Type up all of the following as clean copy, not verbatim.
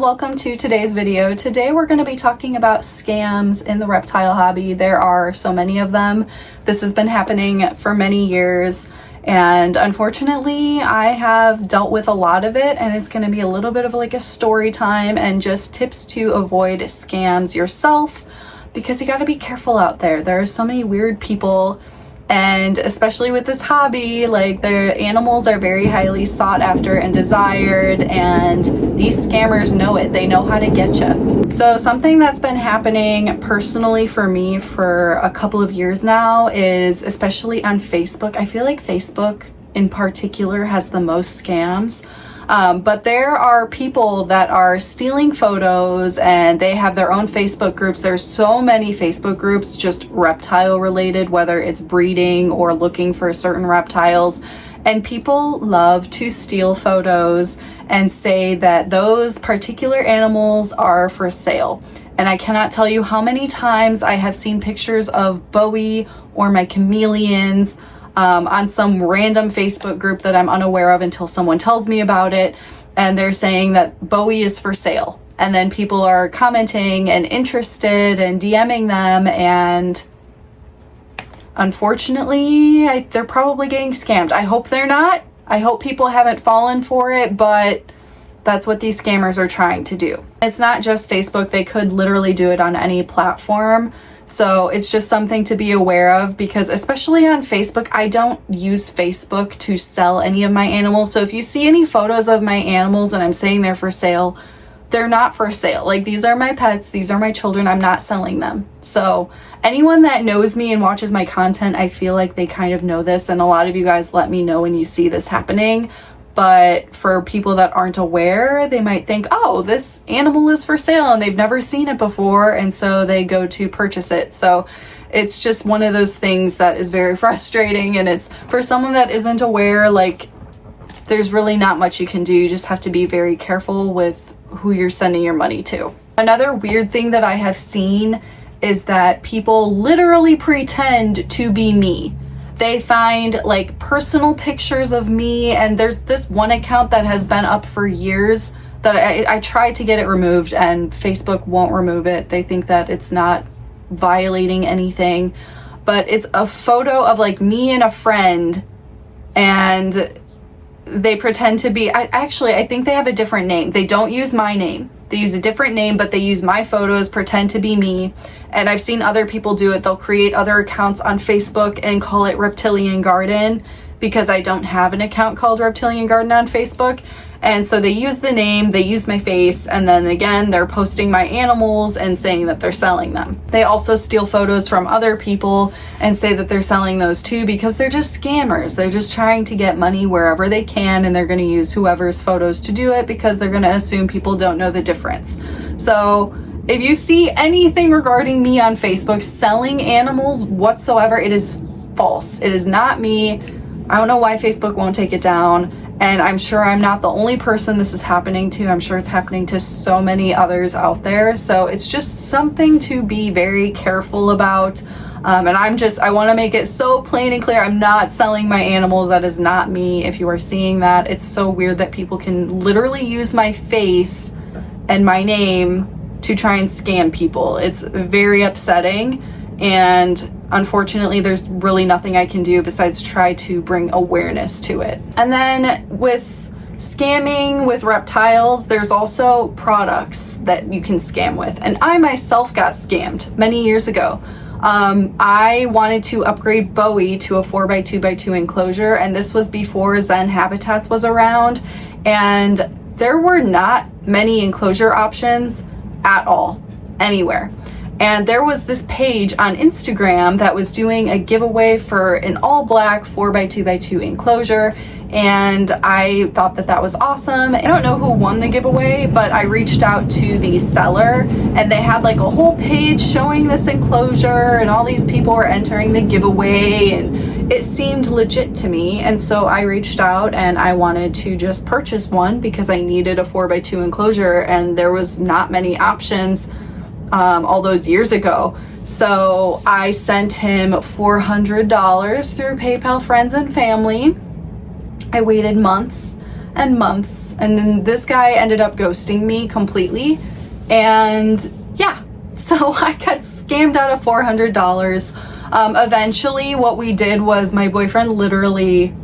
welcome to today's video. Today we're going to be talking about scams in the reptile hobby. There are so many of them. This has been happening for many years, and unfortunately I have dealt with a lot of it, and it's going to be a little bit of like a story time and just tips to avoid scams yourself, because you got to be careful out there. There are so many weird people, and especially with this hobby, like, the animals are very highly sought after and desired, and these scammers know it. They know how to get you. So something that's been happening personally for me for a couple of years now is, especially on Facebook, I feel like Facebook in particular has the most scams. But there are people that are stealing photos, and they have their own Facebook groups. There's so many Facebook groups just reptile related, whether it's breeding or looking for certain reptiles. And people love to steal photos and say that those particular animals are for sale. And I cannot tell you how many times I have seen pictures of Bowie or my chameleons on some random Facebook group that I'm unaware of until someone tells me about it, and they're saying that Bowie is for sale. And then people are commenting and interested and DMing them, and unfortunately they're probably getting scammed. I hope they're not. I hope people haven't fallen for it, but that's what these scammers are trying to do. It's not just Facebook. They could literally do it on any platform. So it's just something to be aware of, because especially on Facebook, I don't use Facebook to sell any of my animals. So if you see any photos of my animals and I'm saying they're for sale, they're not for sale. Like, these are my pets, these are my children, I'm not selling them. So anyone that knows me and watches my content, I feel like they kind of know this, and a lot of you guys let me know when you see this happening. But for people that aren't aware, they might think, oh, this animal is for sale, and they've never seen it before, and so they go to purchase it. So it's just one of those things that is very frustrating, and it's for someone that isn't aware, like, there's really not much you can do. You just have to be very careful with who you're sending your money to. Another weird thing that I have seen is that people literally pretend to be me. They find like personal pictures of me, and there's this one account that has been up for years that I tried to get it removed, and Facebook won't remove it. They think that it's not violating anything, but it's a photo of like me and a friend, and they pretend to be, I think they have a different name. They don't use my name. They use a different name, but they use my photos, pretend to be me. And I've seen other people do it. They'll create other accounts on Facebook and call it Reptilian Garden, because I don't have an account called Reptilian Garden on Facebook. And so they use the name, they use my face, and then again, they're posting my animals and saying that they're selling them. They also steal photos from other people and say that they're selling those too, because they're just scammers. They're just trying to get money wherever they can, and they're going to use whoever's photos to do it, because they're going to assume people don't know the difference. So if you see anything regarding me on Facebook selling animals whatsoever, it is false. It is not me. I don't know why Facebook won't take it down. And I'm sure I'm not the only person this is happening to. I'm sure it's happening to so many others out there. So it's just something to be very careful about. And I want to make it so plain and clear. I'm not selling my animals. That is not me. If you are seeing that, it's so weird that people can literally use my face and my name to try and scam people. It's very upsetting. And unfortunately, there's really nothing I can do besides try to bring awareness to it. And then with scamming with reptiles, there's also products that you can scam with. And I myself got scammed many years ago. I wanted to upgrade Bowie to a 4x2x2 enclosure, and this was before Zen Habitats was around. And there were not many enclosure options at all, anywhere. And there was this page on Instagram that was doing a giveaway for an all black 4x2x2 enclosure. And I thought that that was awesome. I don't know who won the giveaway, but I reached out to the seller, and they had like a whole page showing this enclosure, and all these people were entering the giveaway, and it seemed legit to me. And so I reached out, and I wanted to just purchase one because I needed a 4x2 enclosure, and there was not many options all those years ago. So I sent him $400 through PayPal Friends and Family. I waited months, and months, and then this guy ended up ghosting me completely. And yeah, so I got scammed out of $400. Eventually what we did was my boyfriend literally,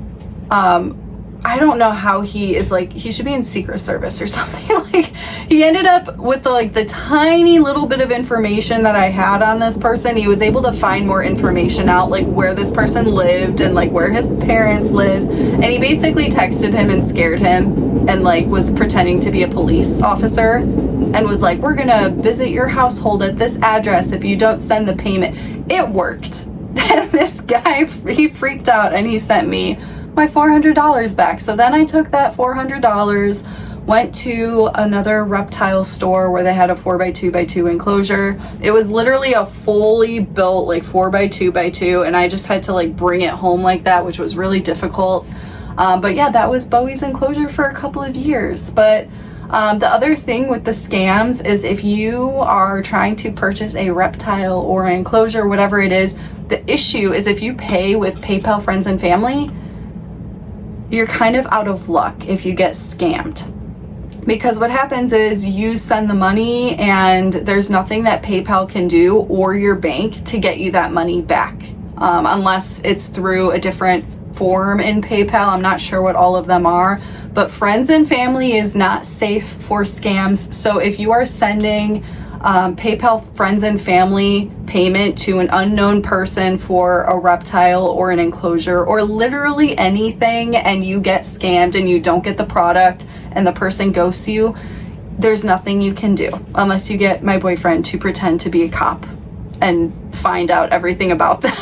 I don't know how he is, like, he should be in Secret Service or something. Like, he ended up with the tiny little bit of information that I had on this person. He was able to find more information out, like where this person lived and like where his parents lived. And he basically texted him and scared him and like was pretending to be a police officer and was like, we're gonna visit your household at this address if you don't send the payment. It worked. And this guy, he freaked out and he sent me my $400 back. So then I took that $400, went to another Reptile store where they had a 4x2x2 enclosure. It was literally a fully built like 4x2x2, and I just had to like bring it home like that, which was really difficult. But yeah, that was Bowie's enclosure for a couple of years. But the other thing with the scams is if you are trying to purchase a reptile or an enclosure, whatever it is, the issue is if you pay with PayPal friends and family, you're kind of out of luck if you get scammed. Because what happens is you send the money and there's nothing that PayPal can do or your bank to get you that money back. Unless it's through a different form in PayPal. I'm not sure what all of them are. But friends and family is not safe for scams. So if you are sending PayPal friends and family payment to an unknown person for a reptile or an enclosure or literally anything, and you get scammed and you don't get the product and the person ghosts you, there's nothing you can do unless you get my boyfriend to pretend to be a cop and find out everything about them.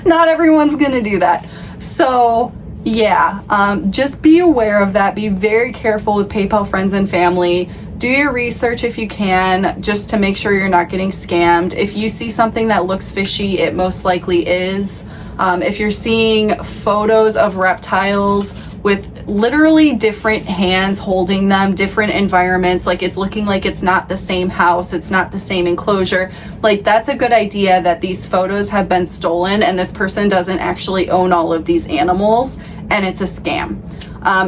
Not everyone's gonna do that. So yeah, just be aware of that. Be very careful with PayPal friends and family. Do your research if you can, just to make sure you're not getting scammed. If you see something that looks fishy, it most likely is. If you're seeing photos of reptiles with literally different hands holding them, different environments, like it's looking like it's not the same house, it's not the same enclosure, like that's a good idea that these photos have been stolen and this person doesn't actually own all of these animals and it's a scam.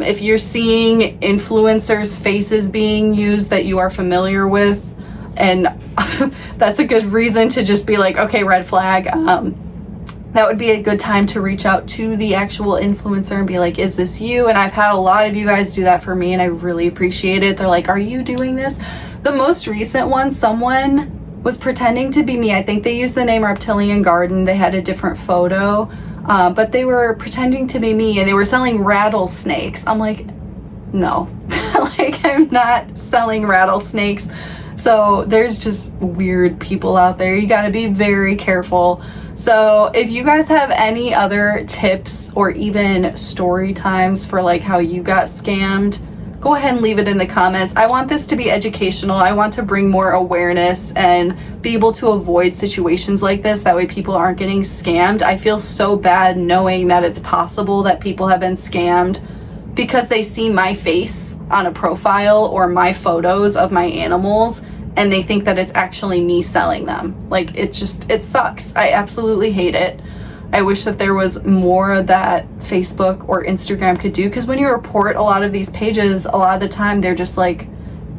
If you're seeing influencers' faces being used that you are familiar with, and that's a good reason to just be like, okay, red flag. That would be a good time to reach out to the actual influencer and be like, is this you? And I've had a lot of you guys do that for me and I really appreciate it. They're like, are you doing this? The most recent one, someone was pretending to be me. I think they used the name Reptilian Garden. They had a different photo, but they were pretending to be me and they were selling rattlesnakes. I'm like, no, like I'm not selling rattlesnakes. So there's just weird people out there. You got to be very careful. So if you guys have any other tips or even story times for like how you got scammed, go ahead and leave it in the comments. I want this to be educational. I want to bring more awareness and be able to avoid situations like this. That way people aren't getting scammed. I feel so bad knowing that it's possible that people have been scammed because they see my face on a profile or my photos of my animals and they think that it's actually me selling them. Like it sucks. I absolutely hate it. I wish that there was more that Facebook or Instagram could do, because when you report a lot of these pages, a lot of the time they're just like,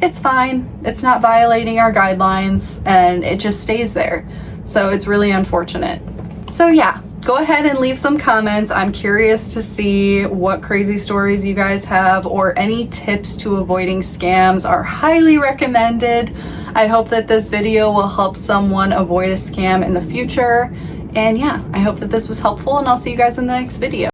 it's fine, it's not violating our guidelines, and it just stays there. So it's really unfortunate. So yeah, go ahead and leave some comments. I'm curious to see what crazy stories you guys have, or any tips to avoiding scams are highly recommended. I hope that this video will help someone avoid a scam in the future. And yeah, I hope that this was helpful, and I'll see you guys in the next video.